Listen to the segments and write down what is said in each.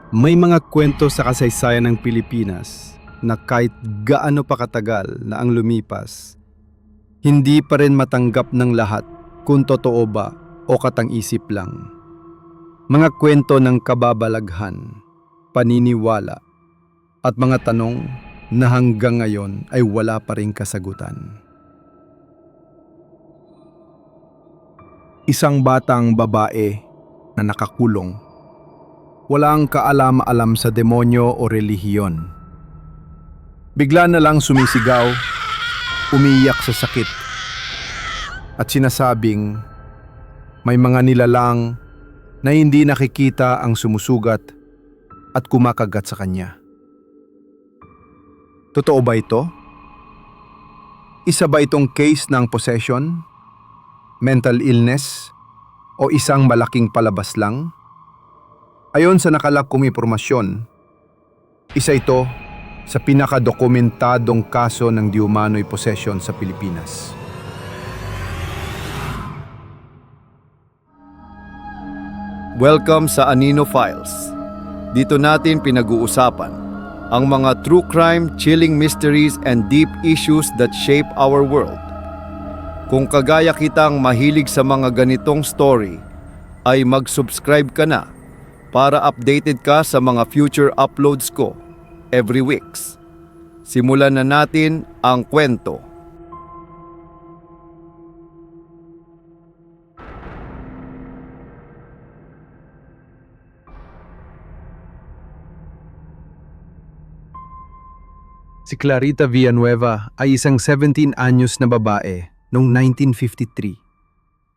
May mga kwento sa kasaysayan ng Pilipinas na kahit gaano pa katagal na ang lumipas, hindi pa rin matanggap ng lahat kung totoo ba o katang-isip lang. Mga kwento ng kababalaghan, paniniwala, at mga tanong na hanggang ngayon ay wala pa ring kasagutan. Isang batang babae na nakakulong. Walang kaalam-alam sa demonyo o relihiyon. Bigla na lang sumisigaw, umiiyak sa sakit, at sinasabing may mga nilalang na hindi nakikita ang sumusugat at kumakagat sa kanya. Totoo ba ito? Isa ba itong case ng possession, mental illness, o isang malaking palabas lang? Ayon sa nakalap kong impormasyon, isa ito sa pinakadokumentadong kaso ng di umano'y possession sa Pilipinas. Welcome sa Anino Files. Dito natin pinag-uusapan ang mga true crime, chilling mysteries, and deep issues that shape our world. Kung kagaya kitang mahilig sa mga ganitong story, ay mag-subscribe ka na para updated ka sa mga future uploads ko every weeks. Simulan na natin ang kwento. Si Clarita Villanueva ay isang 17 anyos na babae noong 1953.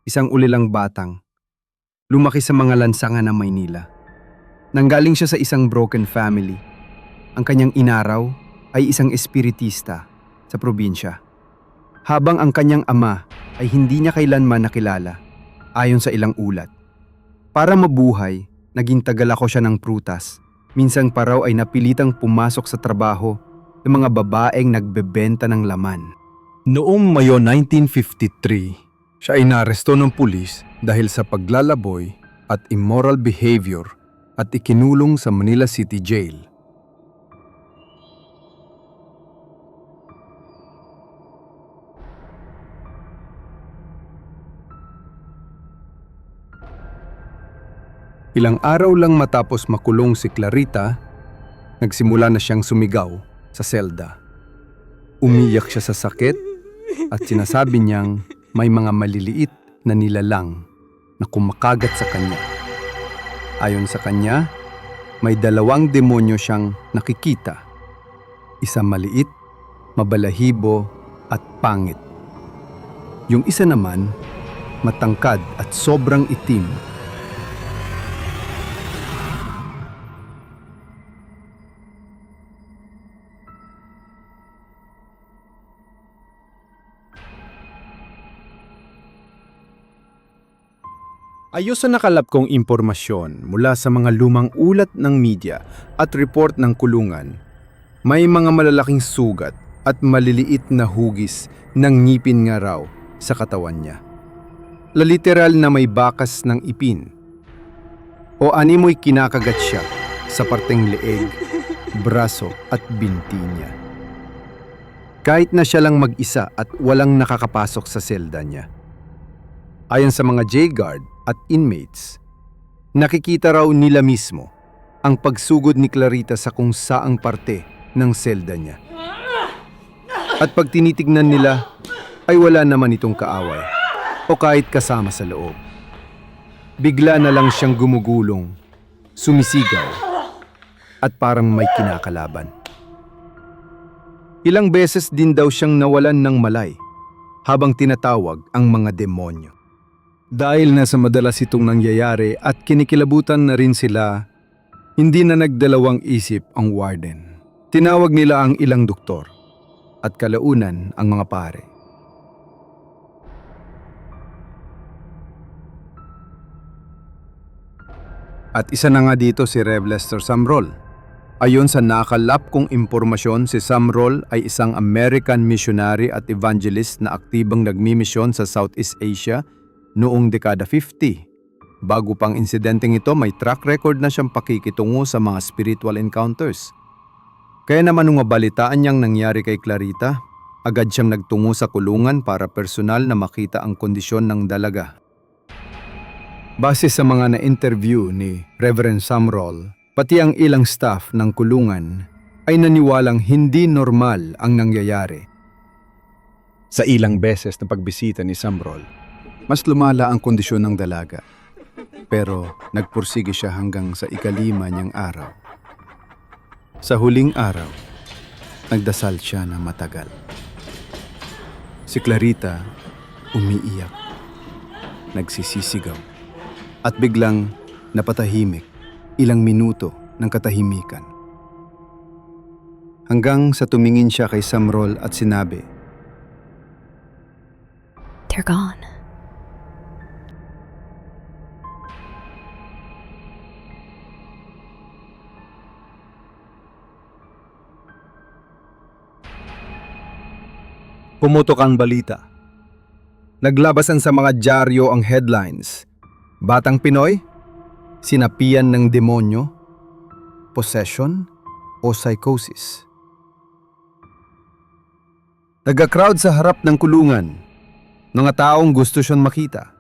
Isang ulilang batang. Lumaki sa mga lansangan ng Maynila. Nanggaling siya sa isang broken family. Ang kanyang inaraw ay isang espiritista sa probinsya. Habang ang kanyang ama ay hindi niya kailanman nakilala, ayon sa ilang ulat. Para mabuhay, naging tagalako siya ng prutas. Minsan pa raw ay napilitang pumasok sa trabaho ng mga babaeng nagbebenta ng laman. Noong Mayo 1953, siya ay naaresto ng pulis dahil sa paglalaboy at immoral behavior at ikinulong sa Manila City Jail. Ilang araw lang matapos makulong si Clarita, nagsimula na siyang sumigaw sa selda. Umiyak siya sa sakit at sinasabi niyang may mga maliliit na nilalang na kumakagat sa kanya. Ayon sa kanya, may dalawang demonyo siyang nakikita. Isa maliit, mabalahibo at pangit. Yung isa naman, matangkad at sobrang itim. Ayon sa nakalap kong impormasyon mula sa mga lumang ulat ng media at report ng kulungan, may mga malalaking sugat at maliliit na hugis ng ngipin nga raw sa katawan niya. Literal na may bakas ng ipin o animoy kinakagat siya sa parteng leeg, braso at binti niya. Kahit na siya lang mag-isa at walang nakakapasok sa selda niya. Ayon sa mga J-Guard at inmates, nakikita raw nila mismo ang pagsugod ni Clarita sa kung saang parte ng selda niya. At pag tinitignan nila, ay wala naman itong kaaway o kahit kasama sa loob. Bigla na lang siyang gumugulong, sumisigaw, at parang may kinakalaban. Ilang beses din daw siyang nawalan ng malay habang tinatawag ang mga demonyo. Dahil nasa madalas itong nangyayari at kinikilabutan na rin sila, hindi na nagdalawang isip ang warden. Tinawag nila ang ilang doktor at kalaunan ang mga pare. At isa na nga dito si Rev. Lester Samrol. Ayon sa nakalap kong impormasyon, si Samrol ay isang American missionary at evangelist na aktibang nagmimisyon sa Southeast Asia noong dekada 50. Bago pang insidenteng ito, may track record na siyang pakikitungo sa mga spiritual encounters. Kaya naman nung mabalitaan niyang nangyari kay Clarita, agad siyang nagtungo sa kulungan para personal na makita ang kondisyon ng dalaga. Base sa mga na-interview ni Reverend Sumrall, pati ang ilang staff ng kulungan ay naniwalang hindi normal ang nangyayari. Sa ilang beses na pagbisita ni Sumrall, mas lumala ang kondisyon ng dalaga. Pero nagpursige siya hanggang sa ikalima niyang araw. Sa huling araw, nagdasal siya na matagal. Si Clarita umiiyak, nagsisisigaw, at biglang napatahimik ilang minuto ng katahimikan. Hanggang sa tumingin siya kay Sumrall at sinabi, They're gone. Pumutok ang balita. Naglabasan sa mga dyaryo ang headlines. Batang Pinoy, sinapian ng demonyo, possession o psychosis. Nagka-crowd sa harap ng kulungan. Mga taong gusto siyang makita.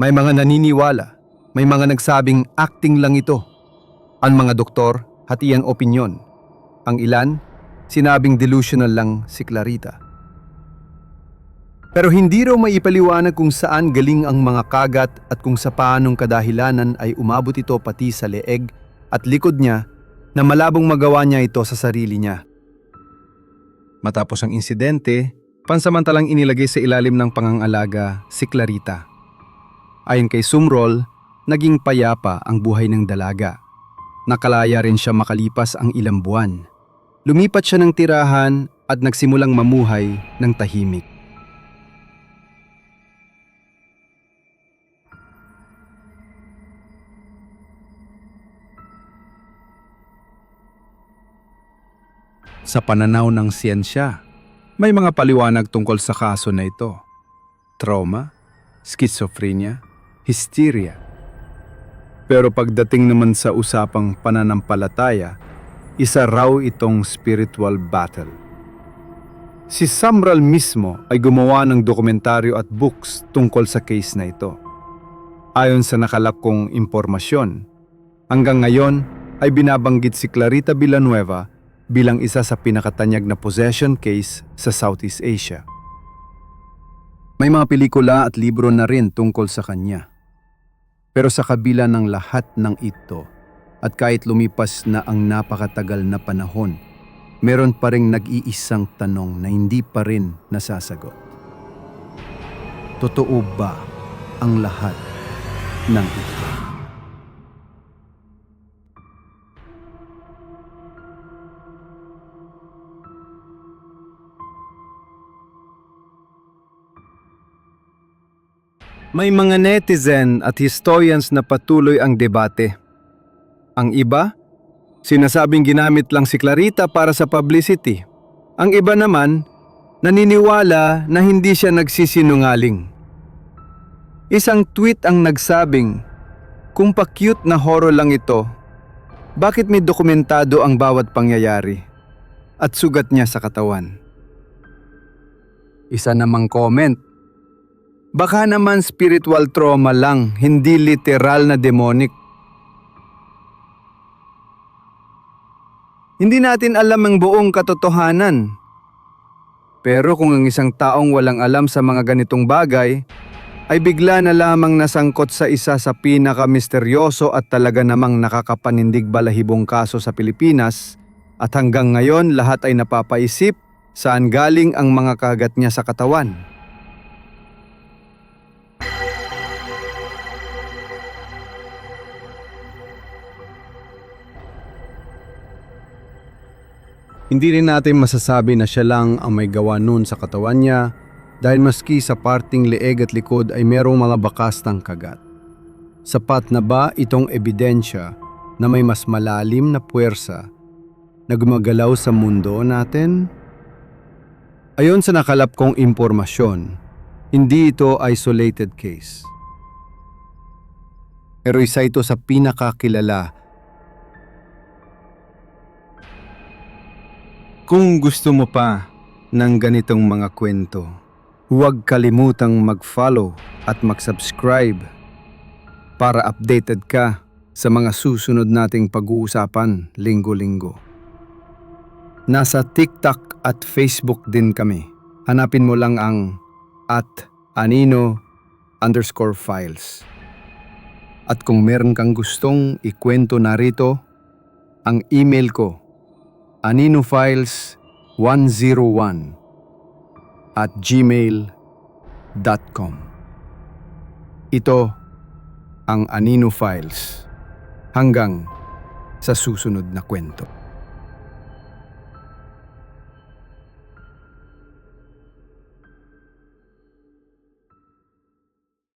May mga naniniwala, may mga nagsabing acting lang ito. Ang mga doktor, hati ang opinyon. Ang ilan, sinabing delusional lang si Clarita. Pero hindi raw maipaliwanag kung saan galing ang mga kagat at kung sa paanong kadahilanan ay umabot ito pati sa leeg at likod niya na malabong magawa niya ito sa sarili niya. Matapos ang insidente, pansamantalang inilagay sa ilalim ng pangangalaga si Clarita. Ayon kay Sumrall, naging payapa ang buhay ng dalaga. Nakalaya rin siya makalipas ang ilang buwan. Lumipat siya ng tirahan at nagsimulang mamuhay ng tahimik. Sa pananaw ng siyensya, may mga paliwanag tungkol sa kaso na ito. Trauma, schizophrenia, hysteria. Pero pagdating naman sa usapang pananampalataya, isa raw itong spiritual battle. Si Sumrall mismo ay gumawa ng dokumentaryo at books tungkol sa case na ito. Ayon sa nakalap kong impormasyon, hanggang ngayon ay binabanggit si Clarita Villanueva bilang isa sa pinakatanyag na possession case sa Southeast Asia. May mga pelikula at libro na rin tungkol sa kanya. Pero sa kabila ng lahat ng ito, at kahit lumipas na ang napakatagal na panahon, meron pa ring nag-iisang tanong na hindi pa rin nasasagot. Totoo ba ang lahat ng ito? May mga netizen at historians na patuloy ang debate. Ang iba, sinasabing ginamit lang si Clarita para sa publicity. Ang iba naman, naniniwala na hindi siya nagsisinungaling. Isang tweet ang nagsabing, kung pa-cute na horror lang ito, bakit may dokumentado ang bawat pangyayari at sugat niya sa katawan? Isa namang comment, baka naman spiritual trauma lang, hindi literal na demonic. Hindi natin alam ang buong katotohanan. Pero kung ang isang taong walang alam sa mga ganitong bagay, ay bigla na lamang nasangkot sa isa sa pinaka-misteryoso at talaga namang nakakapanindig balahibong kaso sa Pilipinas, at hanggang ngayon lahat ay napapaisip saan galing ang mga kagat niya sa katawan. Hindi rin natin masasabi na siya lang ang may gawa nun sa katawan niya dahil maski sa parting leeg at likod ay merong mga bakas ng kagat. Sapat na ba itong ebidensya na may mas malalim na puwersa na gumagalaw sa mundo natin? Ayon sa nakalap kong impormasyon, hindi ito isolated case. Pero isa ito sa pinakakilala. Kung gusto mo pa ng ganitong mga kwento, huwag kalimutang mag-follow at mag-subscribe para updated ka sa mga susunod nating pag-uusapan linggo-linggo. Nasa TikTok at Facebook din kami. Hanapin mo lang ang @anino_files. At kung meron kang gustong ikwento narito, ang email ko, aninofiles101@gmail.com. Ito ang Anino Files. Hanggang sa susunod na kwento.